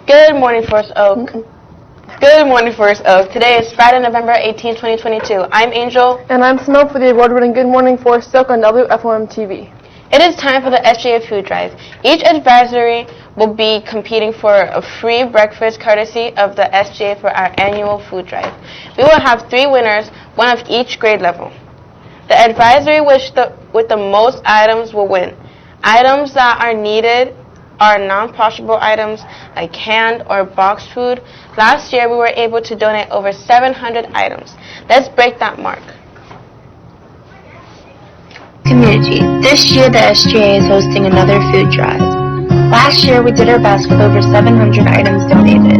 Good morning, Forest Oak. Good morning, Forest Oak. Today is Friday, November 18, 2022. I'm Angel. And I'm Snow for the award-winning Good Morning Forest Oak on WFOM TV. It is time for the SGA Food Drive. Each advisory will be competing for a free breakfast courtesy of the SGA for our annual food drive. We will have 3 winners, one of each grade level. The advisory with the most items will win. Items that are needed are non-perishable items like canned or boxed food. Last year, we were able to donate over 700 items. Let's break that mark. Community. This year, the SGA is hosting another food drive. Last year, we did our best with over 700 items donated.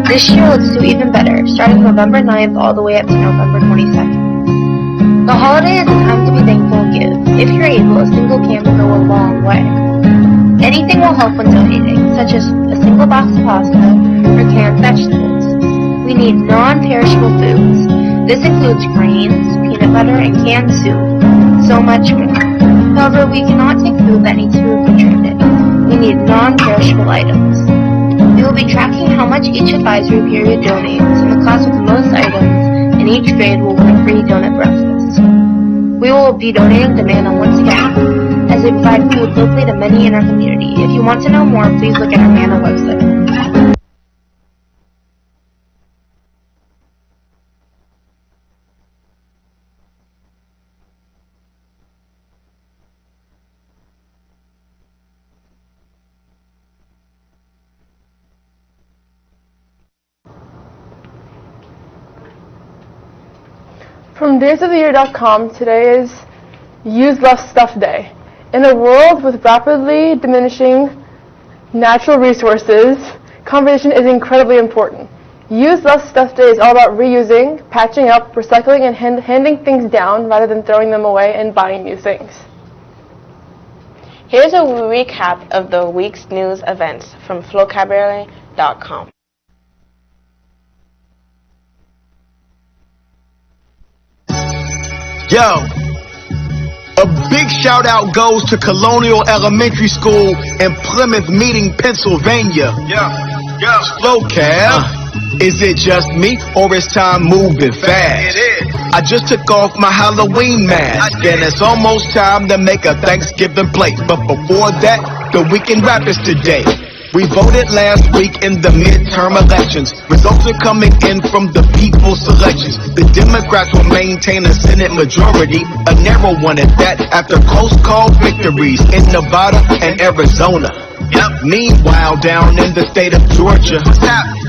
This year, let's do even better, starting November 9th all the way up to November 22nd. The holiday is a time to be thankful and give. If you're able, a single can will go a long way. Anything will help when donating, such as a single box of pasta or canned vegetables. We need non-perishable foods. This includes grains, peanut butter, and canned soup. So much more. However, we cannot take food that needs to be refrigerated. We need non-perishable items. We will be tracking how much each advisory period donates, and the class with the most items in each grade will win a free donut breakfast. We will be donating to Nana once again, as we provide food locally to many in our community. If you want to know more, please look at our Nana website. From daysoftheyear.com, today is Use Less Stuff Day. In a world with rapidly diminishing natural resources, conservation is incredibly important. Use Less Stuff Day is all about reusing, patching up, recycling, and handing things down rather than throwing them away and buying new things. Here's a recap of the week's news events from Flocabulary.com. Yo, a big shout out goes to Colonial Elementary School in Plymouth Meeting, Pennsylvania. Yeah. Flocab, is it just me or is time moving fast? It is. I just took off my Halloween mask and it's almost time to make a Thanksgiving plate. But before that, the weekend rap is today. We voted last week in the midterm elections. Results are coming in from the people's selections. The Democrats will maintain a Senate majority, a narrow one at that, after close call victories in Nevada and Arizona. Yep. Meanwhile, down in the state of Georgia,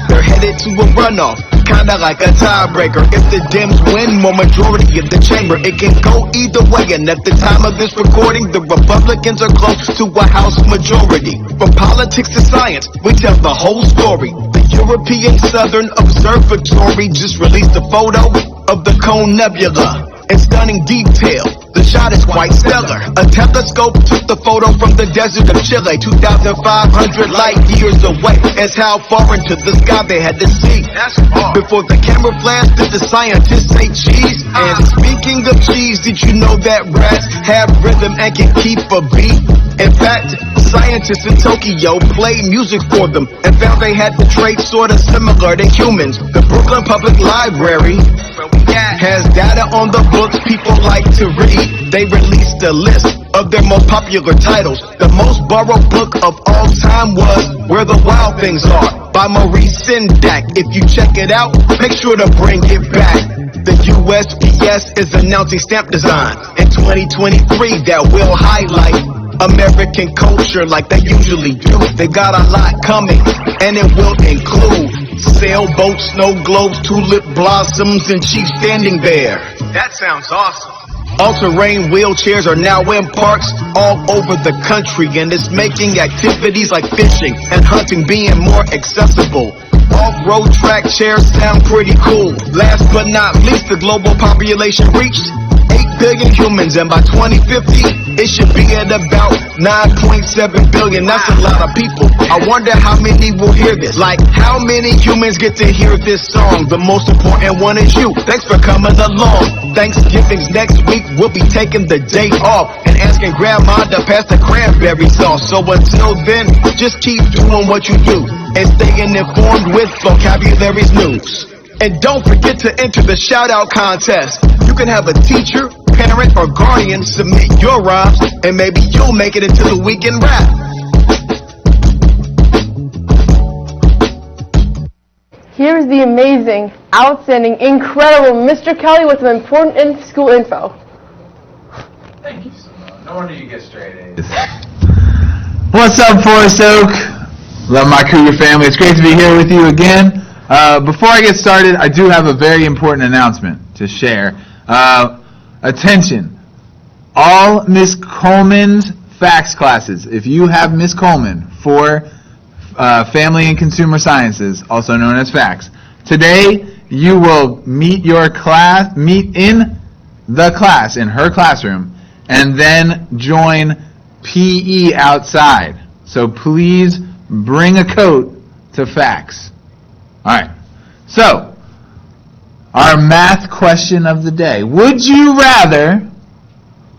they're headed to a runoff, kinda like a tiebreaker. If the Dems win more majority in the chamber, it can go either way. And at the time of this recording, the Republicans are close to a House majority. From politics to science, we tell the whole story. The European Southern Observatory just released a photo of the Cone Nebula in stunning detail. The shot is quite stellar. A telescope took the photo from the desert of Chile, 2,500 light years away. That's how far into the sky they had to see. Before the camera flashed, did the scientists say cheese? And speaking of cheese, did you know that rats have rhythm and can keep a beat? In fact, scientists in Tokyo played music for them and found they had the traits sort of similar to humans. The Brooklyn Public Library has data on the books people like to read. They released a list of their most popular titles. The most borrowed book of all time was Where the Wild Things Are by Maurice Sendak. If you check it out, make sure to bring it back. The USPS is announcing stamp design in 2023 that will highlight American culture like they usually do. They got a lot coming, and it will include sailboats, snow globes, tulip blossoms, and Chief standing there. That sounds awesome. All-terrain wheelchairs are now in parks all over the country, and it's making activities like fishing and hunting being more accessible. Off-road track chairs sound pretty cool. Last but not least, the global population reached 8 billion humans, and by 2050, it should be at about 9.7 billion. That's a lot of people. I wonder how many will hear this. Like, how many humans get to hear this song? The most important one is you. Thanks for coming along. Thanksgiving's next week. We'll be taking the day off and asking Grandma to pass the cranberry sauce. So until then, just keep doing what you do. and staying informed with Vocabulary's news. And don't forget to enter the shout-out contest. You can have a teacher, parent, or guardian submit your rhymes, and maybe you'll make it into the weekend rap. Here's the amazing, outstanding, incredible Mr. Kelly with some important school info. Thank you, Simone. No wonder you get straight A's. What's up, Forest Oak? Love my Cougar family. It's great to be here with you again. Before I get started, I do have a very important announcement to share. Attention, all Miss Coleman's facts classes. If you have Miss Coleman for Family and Consumer Sciences, also known as facts, today you will meet in the class, in her classroom, and then join PE outside. So please bring a coat to facts. Alright, so, our math question of the day. Would you rather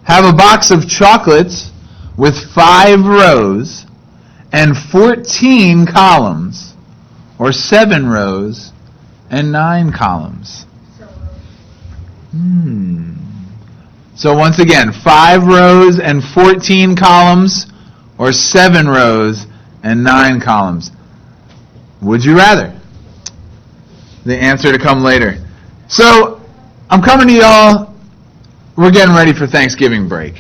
have a box of chocolates with 5 rows and 14 columns, or 7 rows and 9 columns? So once again, 5 rows and 14 columns, or 7 rows and 9 columns. Would you rather? The answer to come later. So, I'm coming to y'all. We're getting ready for Thanksgiving break.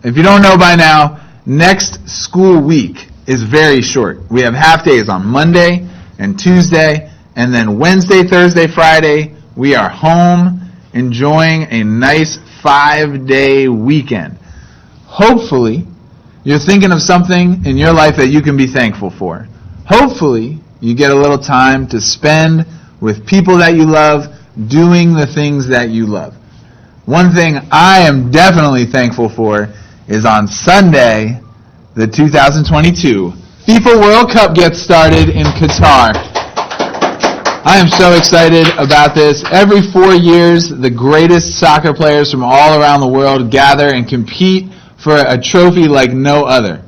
If you don't know by now, next school week is very short. We have half days on Monday and Tuesday, and then Wednesday, Thursday, Friday, we are home enjoying a nice 5-day weekend. Hopefully, you're thinking of something in your life that you can be thankful for. Hopefully, you get a little time to spend with people that you love, doing the things that you love. One thing I am definitely thankful for is on Sunday, the 2022 FIFA World Cup gets started in Qatar. I am so excited about this. Every 4 years, the greatest soccer players from all around the world gather and compete for a trophy like no other.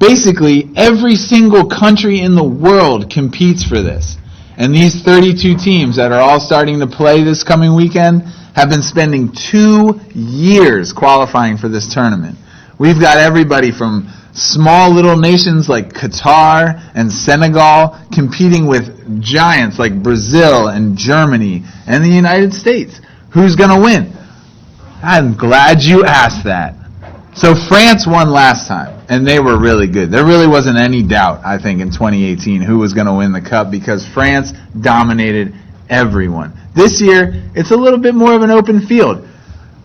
Basically, every single country in the world competes for this. And these 32 teams that are all starting to play this coming weekend have been spending 2 years qualifying for this tournament. We've got everybody from small little nations like Qatar and Senegal competing with giants like Brazil and Germany and the United States. Who's going to win? I'm glad you asked that. So France won last time, and they were really good. There really wasn't any doubt, I think, in 2018 who was going to win the cup because France dominated everyone. This year, it's a little bit more of an open field.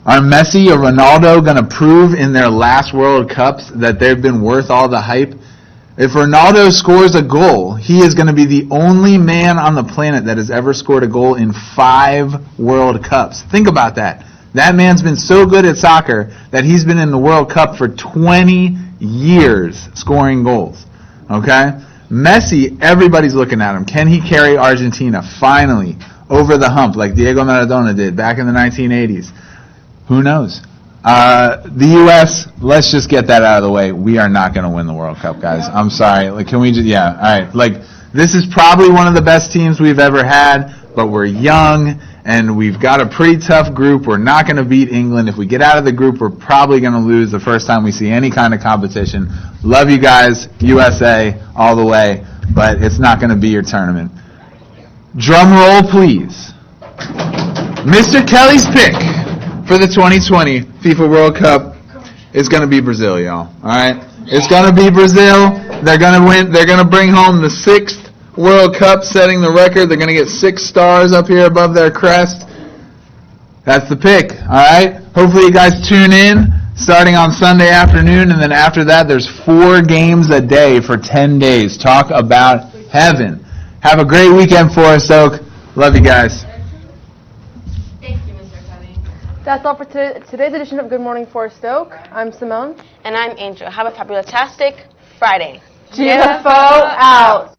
Are Messi or Ronaldo going to prove in their last World Cups that they've been worth all the hype? If Ronaldo scores a goal, he is going to be the only man on the planet that has ever scored a goal in 5 World Cups. Think about that. That man's been so good at soccer that he's been in the World Cup for 20 years scoring goals. Okay? Messi, everybody's looking at him. Can he carry Argentina finally over the hump like Diego Maradona did back in the 1980s? Who knows? The U.S., let's just get that out of the way. We are not going to win the World Cup, guys. I'm sorry. Like, can we just, yeah, all right. Like, this is probably one of the best teams we've ever had, but we're young, and we've got a pretty tough group. We're not going to beat England. If we get out of the group, we're probably going to lose the first time we see any kind of competition. Love you guys, USA, all the way, but it's not going to be your tournament. Drum roll, please. Mr. Kelly's pick for the 2020 FIFA World Cup is going to be Brazil, y'all. All right? It's going to be Brazil. They're going to win. They're going to bring home the 6th World Cup, setting the record. They're going to get 6 stars up here above their crest. That's the pick, all right? Hopefully you guys tune in starting on Sunday afternoon, and then after that there's 4 games a day for 10 days. Talk about heaven. Have a great weekend, Forest Oak. Love you guys. That's all for today's edition of Good Morning Forest Oak. I'm Simone. And I'm Angel. Have a fabulous Friday. GFO out.